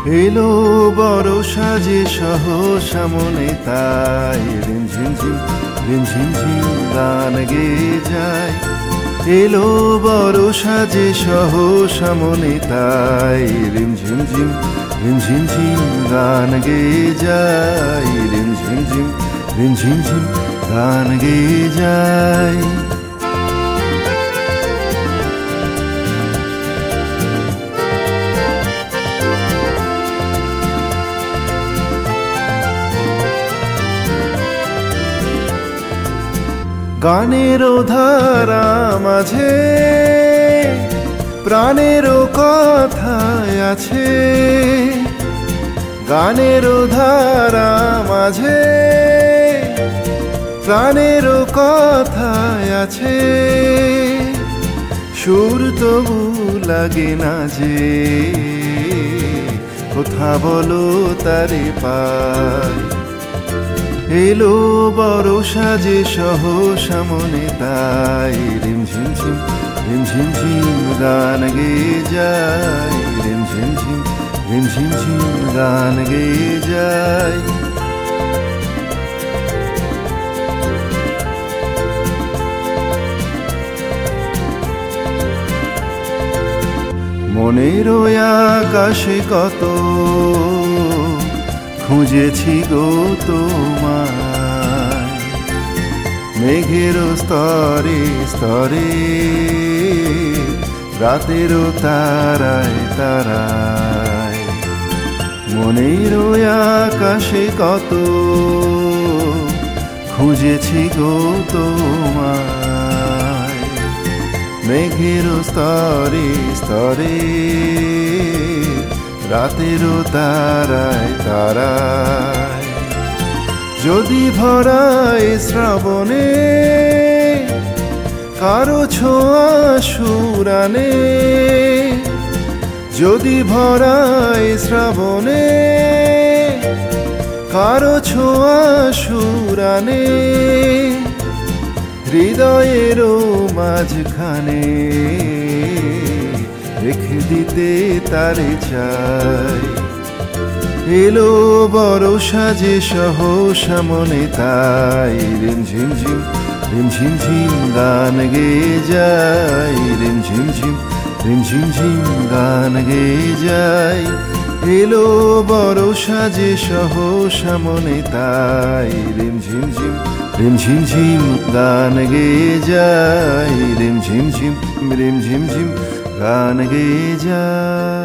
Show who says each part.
Speaker 1: এলো বড় সাজে সহসা মনে তাই রিমঝিমঝিম রিমঝিমঝিম গান গেয়ে যায়। এলো বড় সাজে সহসা মনে তাই রিমঝিমঝিম রিমঝিমঝিম গান গেয়ে যায়। রিমঝিমঝিম রিমঝিমঝিম গান গেয়ে যায়। গানেরও ধারা মাঝে প্রাণেরও কথা আছে। গানেরও ধারা মাঝে প্রাণেরও কথা আছে। সুর তবু লাগে না যে কথা বলো তারে পায়। এলো বড় সাজে সহসা মনে তাই রিমঝিমঝিম রিমঝিমঝিম গান গেয়ে যায়। রিমঝিমঝিম রিমঝিমঝিম গান গেয়ে যায়। মনের আকাশে কত খুঁজেছি গো তোমায়। মেঘের স্তরে স্তরে রাতেরও তারায় তারায়। মনের আকাশে কত খুঁজেছি গো তোমায়। মেঘের স্তরে স্তরে রাতেরও তারায় তারায়। যদি ভরায় শ্রাবণে কারো ছোঁয়া সুরানে। যদি ভরায় শ্রাবণে কারো ছোঁয়া সুরানে। হৃদয়েরও মাঝখানে রেখে দিতে তারে চাই। এলো বড় সাজে সহসা মনে তাই রিমঝিমঝিম রিমঝিমঝিম গান গেয়ে যায়। রিমঝিমঝিম রিমঝিমঝিম গান গেয়ে যায়। এলো বড় সাজে সহসা মনে তাই রিমঝিমঝিম রিমঝিমঝিম গান গেয়ে যায়। রিমঝিমঝিম রিমঝিমঝিম গান গেয়ে যায়।